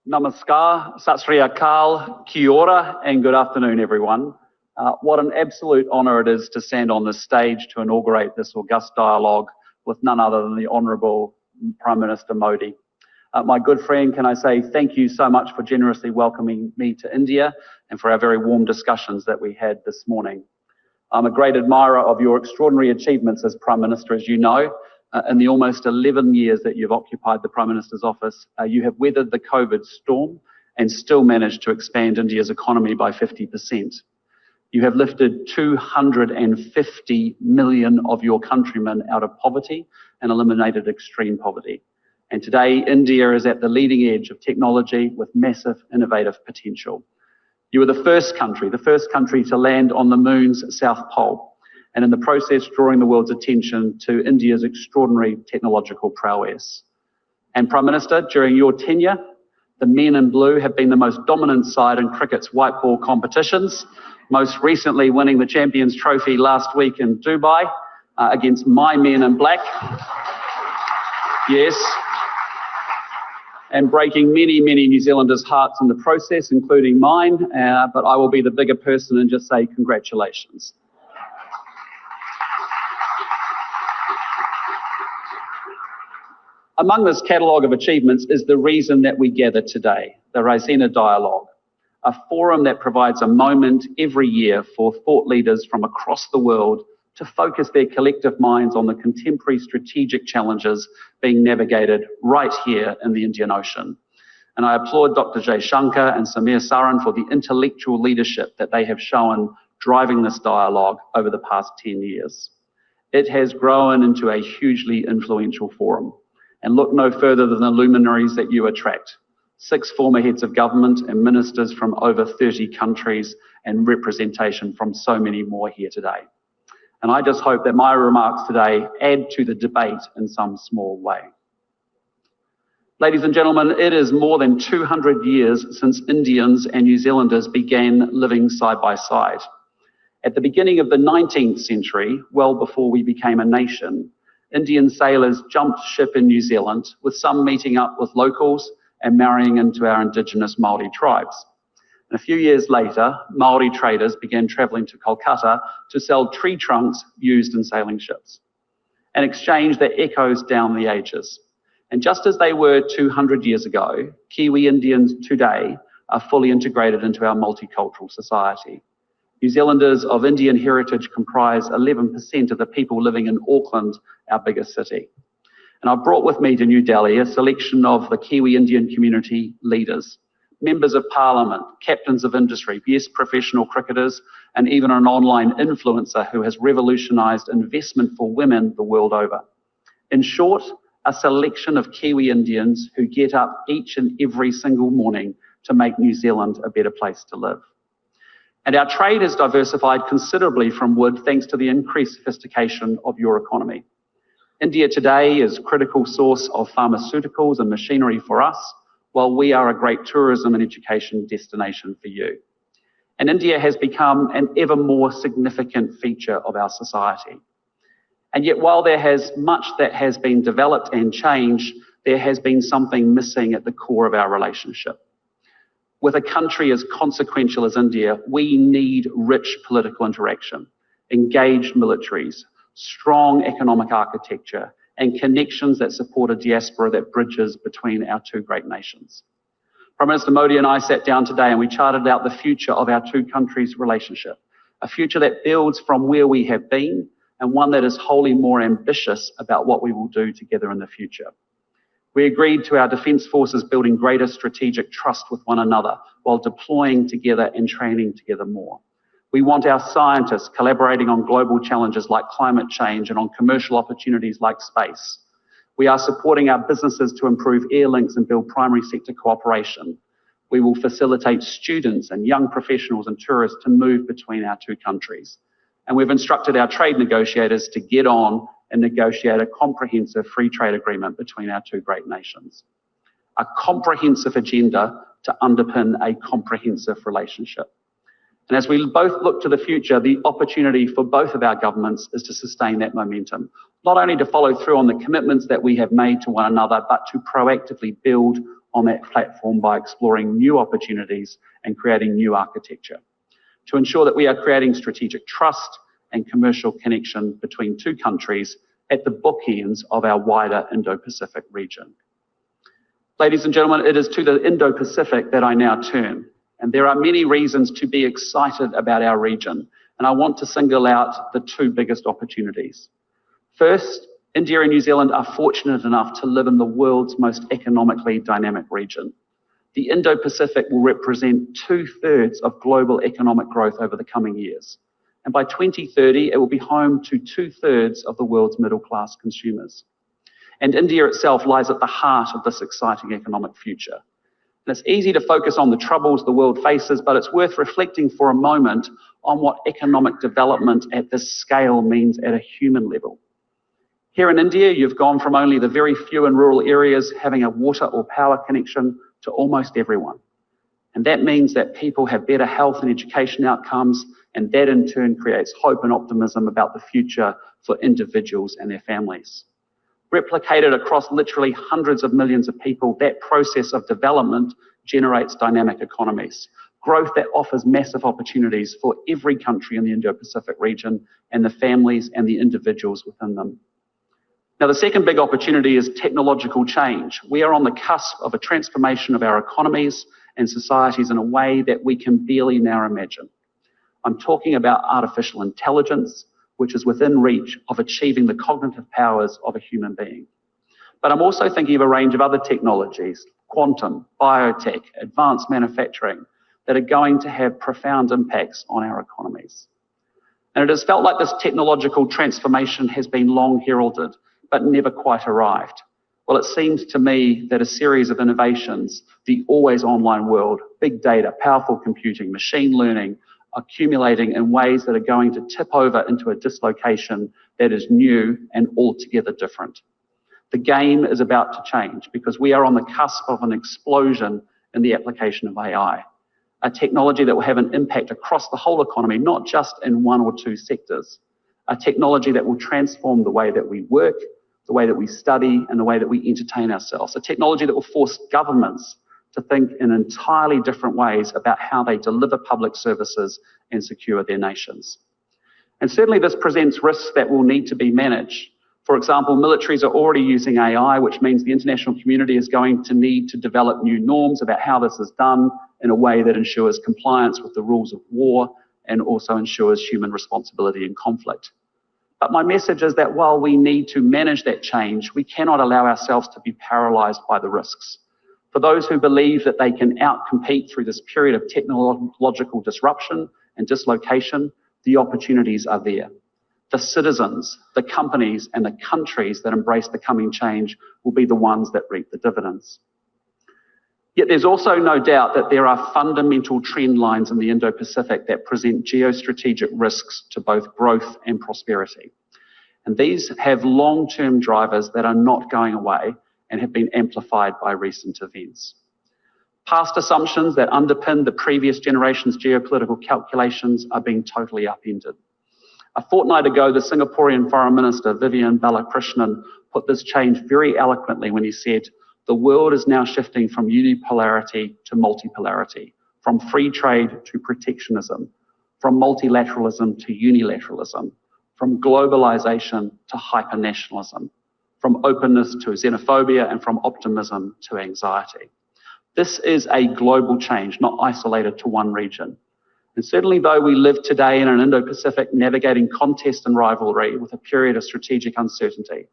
Namaskar, Sat Sri Akal, Kia ora, and good afternoon, everyone. What an absolute honour it is to stand on this stage to inaugurate this august dialogue with none other than the Honourable Prime Minister Modi. My good friend, can I say thank you so much for generously welcoming me to India and for our very warm discussions that we had this morning. I'm a great admirer of your extraordinary achievements as Prime Minister, as you know. In the almost 11 years that you've occupied the Prime Minister's office, you have weathered the COVID storm and still managed to expand India's economy by 50%. You have lifted 250 million of your countrymen out of poverty and eliminated extreme poverty. And today, India is at the leading edge of technology with massive innovative potential. You were the first country to land on the moon's South Pole, and in the process drawing the world's attention to India's extraordinary technological prowess. And Prime Minister, during your tenure, the men in blue have been the most dominant side in cricket's white ball competitions, most recently winning the Champions Trophy last week in Dubai against my men in black. Yes. And breaking many, many New Zealanders' hearts in the process, including mine, but I will be the bigger person and just say congratulations. Among this catalogue of achievements is the reason that we gather today, the Raisina Dialogue, a forum that provides a moment every year for thought leaders from across the world to focus their collective minds on the contemporary strategic challenges being navigated right here in the Indian Ocean. And I applaud Dr. Jaishankar and Samir Saran for the intellectual leadership that they have shown driving this dialogue over the past 10 years. It has grown into a hugely influential forum. And look no further than the luminaries that you attract. 6 former heads of government and ministers from over 30 countries and representation from so many more here today. And I just hope that my remarks today add to the debate in some small way. Ladies and gentlemen, it is more than 200 years since Indians and New Zealanders began living side by side. At the beginning of the 19th century, well before we became a nation, Indian sailors jumped ship in New Zealand, with some meeting up with locals and marrying into our indigenous Māori tribes. And a few years later, Māori traders began travelling to Kolkata to sell tree trunks used in sailing ships, an exchange that echoes down the ages. And just as they were 200 years ago, Kiwi Indians today are fully integrated into our multicultural society. New Zealanders of Indian heritage comprise 11% of the people living in Auckland, our biggest city. And I've brought with me to New Delhi a selection of the Kiwi Indian community leaders, members of parliament, captains of industry, best professional cricketers, and even an online influencer who has revolutionised investment for women the world over. In short, a selection of Kiwi Indians who get up each and every single morning to make New Zealand a better place to live. And our trade has diversified considerably from wood thanks to the increased sophistication of your economy. India today is a critical source of pharmaceuticals and machinery for us, while we are a great tourism and education destination for you. And India has become an ever more significant feature of our society. And yet while there has much that has been developed and changed, there has been something missing at the core of our relationship. With a country as consequential as India, we need rich political interaction, engaged militaries, strong economic architecture, and connections that support a diaspora that bridges between our two great nations. Prime Minister Modi and I sat down today and we charted out the future of our two countries' relationship, a future that builds from where we have been and one that is wholly more ambitious about what we will do together in the future. We agreed to our defence forces building greater strategic trust with one another while deploying together and training together more. We want our scientists collaborating on global challenges like climate change and on commercial opportunities like space. We are supporting our businesses to improve air links and build primary sector cooperation. We will facilitate students and young professionals and tourists to move between our two countries. And we've instructed our trade negotiators to get on and negotiate a comprehensive free trade agreement between our two great nations. A comprehensive agenda to underpin a comprehensive relationship. And as we both look to the future, the opportunity for both of our governments is to sustain that momentum, not only to follow through on the commitments that we have made to one another, but to proactively build on that platform by exploring new opportunities and creating new architecture to ensure that we are creating strategic trust and commercial connection between two countries at the bookends of our wider Indo-Pacific region. Ladies and gentlemen, it is to the Indo-Pacific that I now turn, and there are many reasons to be excited about our region, and I want to single out the two biggest opportunities. First, India and New Zealand are fortunate enough to live in the world's most economically dynamic region. The Indo-Pacific will represent 2/3 of global economic growth over the coming years. And by 2030, it will be home to 2/3 of the world's middle-class consumers. And India itself lies at the heart of this exciting economic future. And it's easy to focus on the troubles the world faces, but it's worth reflecting for a moment on what economic development at this scale means at a human level. Here in India, you've gone from only the very few in rural areas having a water or power connection to almost everyone. And that means that people have better health and education outcomes, and that in turn creates hope and optimism about the future for individuals and their families. Replicated across literally hundreds of millions of people, that process of development generates dynamic economies, growth that offers massive opportunities for every country in the Indo-Pacific region and the families and the individuals within them. Now, the second big opportunity is technological change. We are on the cusp of a transformation of our economies and societies in a way that we can barely now imagine. I'm talking about artificial intelligence, which is within reach of achieving the cognitive powers of a human being. But I'm also thinking of a range of other technologies, quantum, biotech, advanced manufacturing, that are going to have profound impacts on our economies. And it has felt like this technological transformation has been long heralded, but never quite arrived. Well, it seems to me that a series of innovations, the always online world, big data, powerful computing, machine learning, accumulating in ways that are going to tip over into a dislocation that is new and altogether different. The game is about to change because we are on the cusp of an explosion in the application of AI, a technology that will have an impact across the whole economy, not just in one or two sectors, a technology that will transform the way that we work, the way that we study, and the way that we entertain ourselves, a technology that will force governments to think in entirely different ways about how they deliver public services and secure their nations. And certainly this presents risks that will need to be managed. For example, militaries are already using AI, which means the international community is going to need to develop new norms about how this is done in a way that ensures compliance with the rules of war and also ensures human responsibility in conflict. But my message is that while we need to manage that change, we cannot allow ourselves to be paralyzed by the risks. For those who believe that they can outcompete through this period of technological disruption and dislocation, the opportunities are there. The citizens, the companies, and the countries that embrace the coming change will be the ones that reap the dividends. Yet there's also no doubt that there are fundamental trend lines in the Indo-Pacific that present geostrategic risks to both growth and prosperity. And these have long-term drivers that are not going away and have been amplified by recent events. Past assumptions that underpin the previous generation's geopolitical calculations are being totally upended. A fortnight ago, the Singaporean Foreign Minister, Vivian Balakrishnan, put this change very eloquently when he said, "The world is now shifting from unipolarity to multipolarity, from free trade to protectionism, from multilateralism to unilateralism, from globalization to hypernationalism, from openness to xenophobia, and from optimism to anxiety." This is a global change, not isolated to one region. And certainly though we live today in an Indo-Pacific navigating contest and rivalry with a period of strategic uncertainty,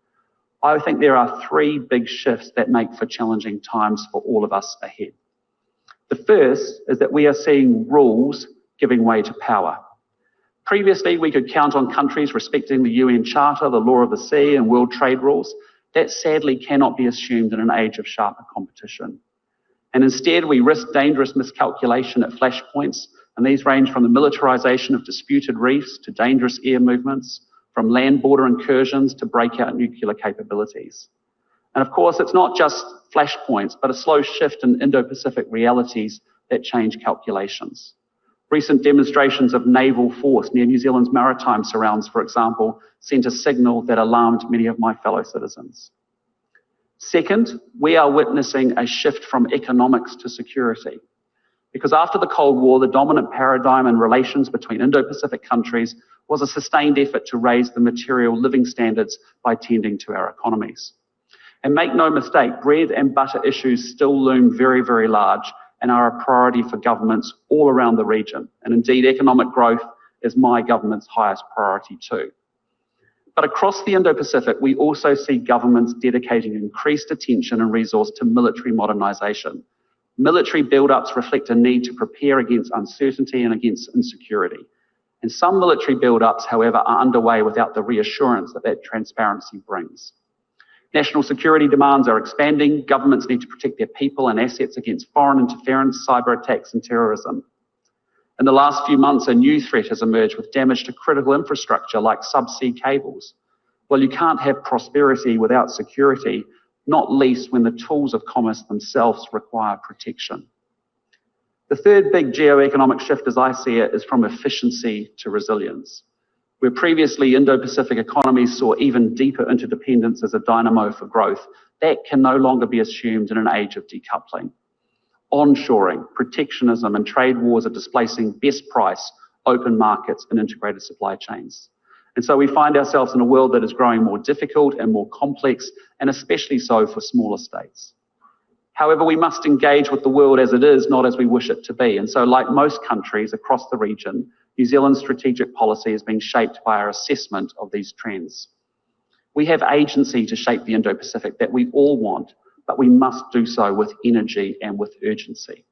I think there are three big shifts that make for challenging times for all of us ahead. The first is that we are seeing rules giving way to power. Previously, we could count on countries respecting the UN Charter, the law of the sea, and world trade rules. That sadly cannot be assumed in an age of sharper competition. And instead, we risk dangerous miscalculation at flashpoints, and these range from the militarization of disputed reefs to dangerous air movements, from land border incursions to breakout nuclear capabilities. And of course, it's not just flashpoints, but a slow shift in Indo-Pacific realities that change calculations. Recent demonstrations of naval force near New Zealand's maritime surrounds, for example, sent a signal that alarmed many of my fellow citizens. Second, we are witnessing a shift from economics to security. Because after the Cold War, the dominant paradigm in relations between Indo-Pacific countries was a sustained effort to raise the material living standards by tending to our economies. And make no mistake, bread and butter issues still loom very, very large and are a priority for governments all around the region. And indeed, economic growth is my government's highest priority too. But across the Indo-Pacific, we also see governments dedicating increased attention and resource to military modernisation. Military build-ups reflect a need to prepare against uncertainty and against insecurity. And some military build-ups, however, are underway without the reassurance that transparency brings. National security demands are expanding. Governments need to protect their people and assets against foreign interference, cyber attacks and terrorism. In the last few months, a new threat has emerged with damage to critical infrastructure like subsea cables. Well, you can't have prosperity without security, not least when the tools of commerce themselves require protection. The third big geo-economic shift, as I see it, is from efficiency to resilience. Where previously Indo-Pacific economies saw even deeper interdependence as a dynamo for growth, that can no longer be assumed in an age of decoupling. Onshoring, protectionism and trade wars are displacing best price, open markets and integrated supply chains. And so we find ourselves in a world that is growing more difficult and more complex, and especially so for smaller states. However, we must engage with the world as it is, not as we wish it to be. And so like most countries across the region, New Zealand's strategic policy is being shaped by our assessment of these trends. We have agency to shape the Indo-Pacific that we all want, but we must do so with energy and with urgency.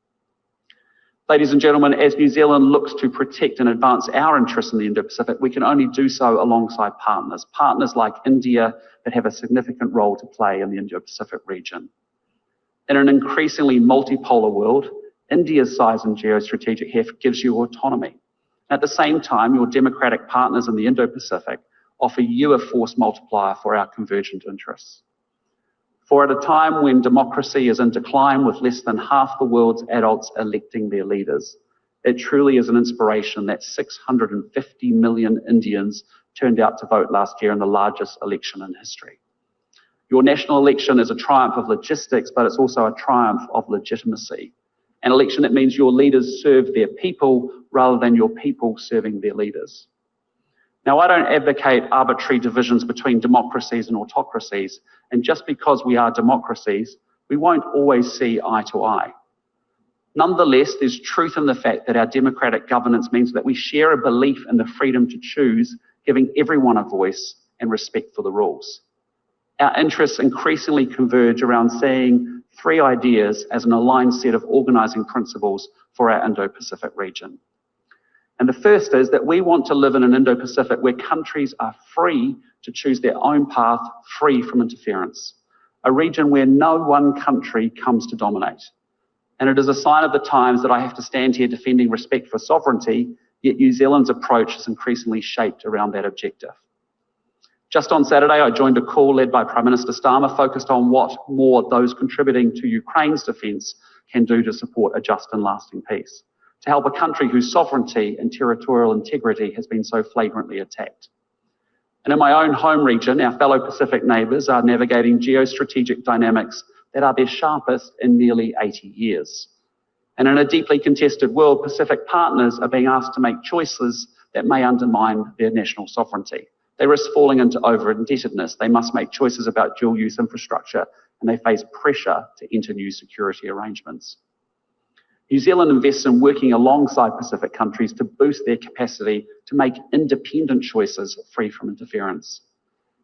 Ladies and gentlemen, as New Zealand looks to protect and advance our interests in the Indo-Pacific, we can only do so alongside partners like India that have a significant role to play in the Indo-Pacific region. In an increasingly multipolar world, India's size and geostrategic heft gives you autonomy. At the same time, your democratic partners in the Indo-Pacific offer you a force multiplier for our convergent interests. For at a time when democracy is in decline with less than half the world's adults electing their leaders, it truly is an inspiration that 650 million Indians turned out to vote last year in the largest election in history. Your national election is a triumph of logistics, but it's also a triumph of legitimacy. An election that means your leaders serve their people rather than your people serving their leaders. Now, I don't advocate arbitrary divisions between democracies and autocracies, and just because we are democracies, we won't always see eye to eye. Nonetheless, there's truth in the fact that our democratic governance means that we share a belief in the freedom to choose, giving everyone a voice and respect for the rules. Our interests increasingly converge around seeing three ideas as an aligned set of organising principles for our Indo-Pacific region. And the first is that we want to live in an Indo-Pacific where countries are free to choose their own path, free from interference. A region where no one country comes to dominate. And it is a sign of the times that I have to stand here defending respect for sovereignty, yet New Zealand's approach is increasingly shaped around that objective. Just on Saturday, I joined a call led by Prime Minister Starmer focused on what more those contributing to Ukraine's defence can do to support a just and lasting peace, to help a country whose sovereignty and territorial integrity has been so flagrantly attacked. And in my own home region, our fellow Pacific neighbours are navigating geostrategic dynamics that are their sharpest in nearly 80 years. And in a deeply contested world, Pacific partners are being asked to make choices that may undermine their national sovereignty. They risk falling into over-indebtedness. They must make choices about dual-use infrastructure, and they face pressure to enter new security arrangements. New Zealand invests in working alongside Pacific countries to boost their capacity to make independent choices free from interference.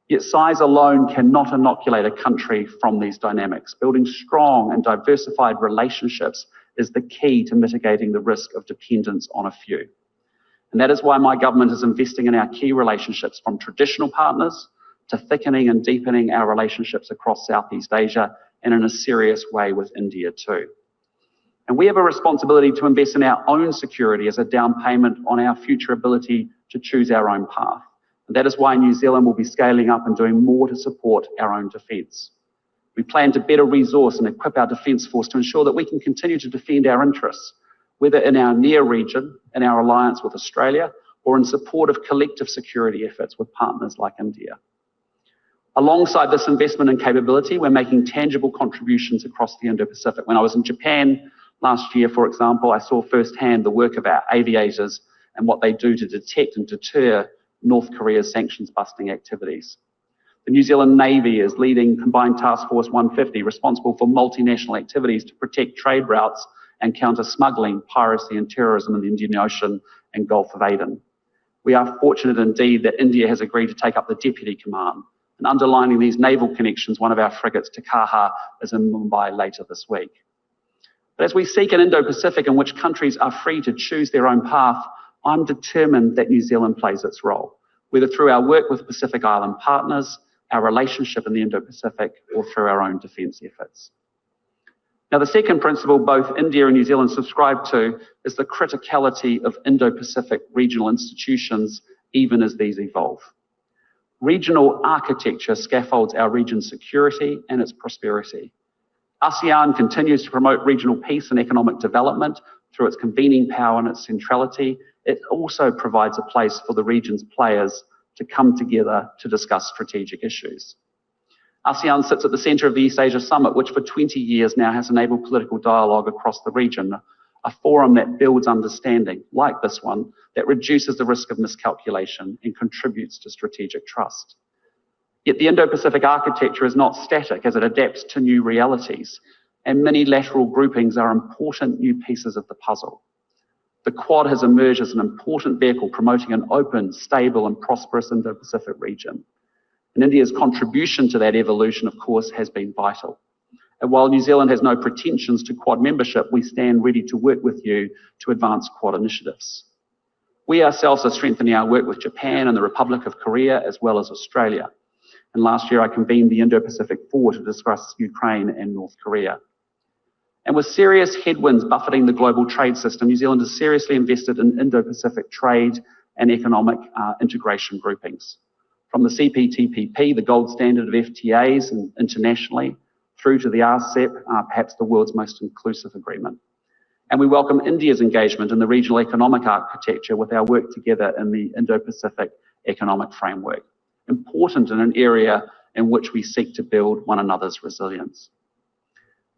Yet size alone cannot inoculate a country from these dynamics. Building strong and diversified relationships is the key to mitigating the risk of dependence on a few. And that is why my government is investing in our key relationships, from traditional partners to thickening and deepening our relationships across Southeast Asia, and in a serious way with India too. And we have a responsibility to invest in our own security as a down payment on our future ability to choose our own path. And that is why New Zealand will be scaling up and doing more to support our own defence. We plan to better resource and equip our defence force to ensure that we can continue to defend our interests, whether in our near region, in our alliance with Australia, or in support of collective security efforts with partners like India. Alongside this investment in capability, we're making tangible contributions across the Indo-Pacific. When I was in Japan last year, for example, I saw firsthand the work of our aviators and what they do to detect and deter North Korea's sanctions-busting activities. The New Zealand Navy is leading Combined Task Force 150, responsible for multinational activities to protect trade routes and counter smuggling, piracy and terrorism in the Indian Ocean and Gulf of Aden. We are fortunate indeed that India has agreed to take up the deputy command. And underlining these naval connections, one of our frigates, Takaha, is in Mumbai later this week. But as we seek an Indo-Pacific in which countries are free to choose their own path, I'm determined that New Zealand plays its role, whether through our work with Pacific Island partners, our relationship in the Indo-Pacific, or through our own defence efforts. Now, the second principle both India and New Zealand subscribe to is the criticality of Indo-Pacific regional institutions, even as these evolve. Regional architecture scaffolds our region's security and its prosperity. ASEAN continues to promote regional peace and economic development through its convening power and its centrality. It also provides a place for the region's players to come together to discuss strategic issues. ASEAN sits at the centre of the East Asia Summit, which for 20 years now has enabled political dialogue across the region, a forum that builds understanding, like this one, that reduces the risk of miscalculation and contributes to strategic trust. Yet the Indo-Pacific architecture is not static as it adapts to new realities, and many lateral groupings are important new pieces of the puzzle. The Quad has emerged as an important vehicle promoting an open, stable and prosperous Indo-Pacific region. And India's contribution to that evolution, of course, has been vital. And while New Zealand has no pretensions to Quad membership, we stand ready to work with you to advance Quad initiatives. We ourselves are strengthening our work with Japan and the Republic of Korea, as well as Australia. And last year I convened the Indo-Pacific Four to discuss Ukraine and North Korea. And with serious headwinds buffeting the global trade system, New Zealand has seriously invested in Indo-Pacific trade and economic integration groupings. From the CPTPP, the gold standard of FTAs and internationally, through to the RCEP, perhaps the world's most inclusive agreement. And we welcome India's engagement in the regional economic architecture with our work together in the Indo-Pacific Economic Framework, important in an area in which we seek to build one another's resilience.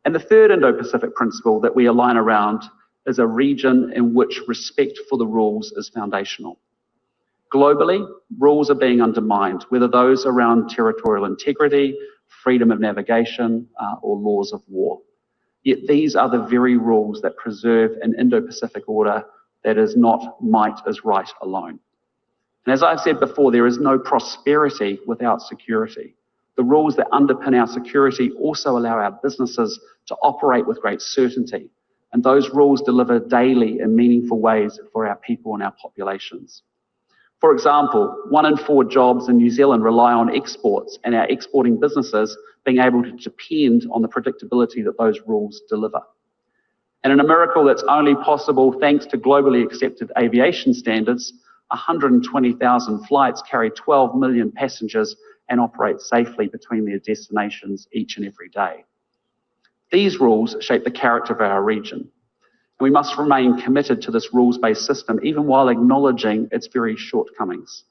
And the third Indo-Pacific principle that we align around is a region in which respect for the rules is foundational. Globally, rules are being undermined, whether those around territorial integrity, freedom of navigation, or laws of war. Yet these are the very rules that preserve an Indo-Pacific order that is not might is right alone. And as I've said before, there is no prosperity without security. The rules that underpin our security also allow our businesses to operate with great certainty. And those rules deliver daily in meaningful ways for our people and our populations. For example, 1 in 4 jobs in New Zealand rely on exports, and our exporting businesses being able to depend on the predictability that those rules deliver. And in a miracle that's only possible thanks to globally accepted aviation standards, 120,000 flights carry 12 million passengers and operate safely between their destinations each and every day. These rules shape the character of our region. We must remain committed to this rules-based system, even while acknowledging its very shortcomings.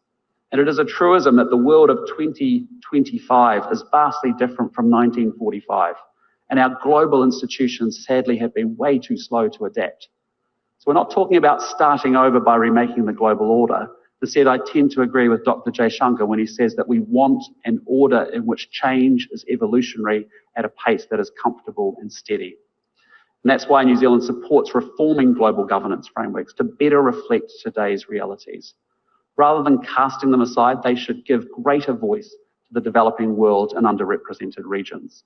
And it is a truism that the world of 2025 is vastly different from 1945, and our global institutions sadly have been way too slow to adapt. So we're not talking about starting over by remaking the global order. Instead, I tend to agree with Dr. Jaishankar when he says that we want an order in which change is evolutionary at a pace that is comfortable and steady. And that's why New Zealand supports reforming global governance frameworks to better reflect today's realities. Rather than casting them aside, they should give greater voice to the developing world and underrepresented regions.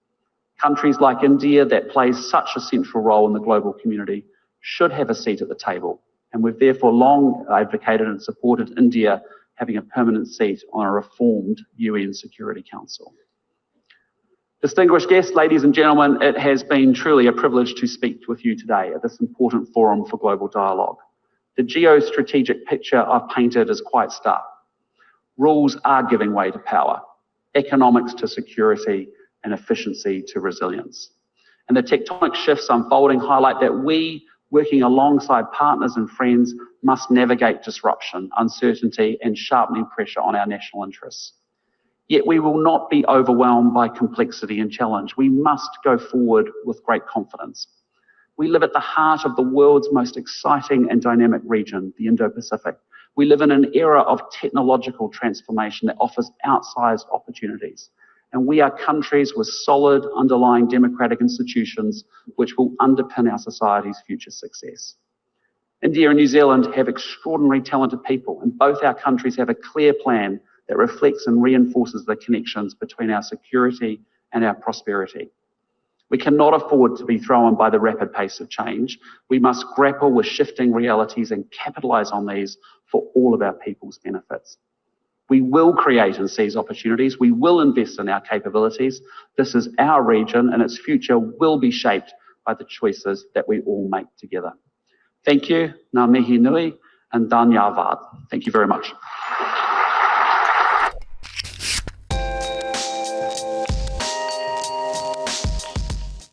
Countries like India, that plays such a central role in the global community, should have a seat at the table. And we've therefore long advocated and supported India having a permanent seat on a reformed UN Security Council. Distinguished guests, ladies and gentlemen, it has been truly a privilege to speak with you today at this important forum for global dialogue. The geostrategic picture I've painted is quite stark. Rules are giving way to power, economics to security, and efficiency to resilience. And the tectonic shifts unfolding highlight that we, working alongside partners and friends, must navigate disruption, uncertainty, and sharpening pressure on our national interests. Yet we will not be overwhelmed by complexity and challenge. We must go forward with great confidence. We live at the heart of the world's most exciting and dynamic region, the Indo-Pacific. We live in an era of technological transformation that offers outsized opportunities. And we are countries with solid underlying democratic institutions which will underpin our society's future success. India and New Zealand have extraordinary talented people, and both our countries have a clear plan that reflects and reinforces the connections between our security and our prosperity. We cannot afford to be thrown by the rapid pace of change. We must grapple with shifting realities and capitalise on these for all of our people's benefits. We will create and seize opportunities. We will invest in our capabilities. This is our region, and its future will be shaped by the choices that we all make together. Thank you, ngā mihi nui, and dhanyavad. Thank you very much.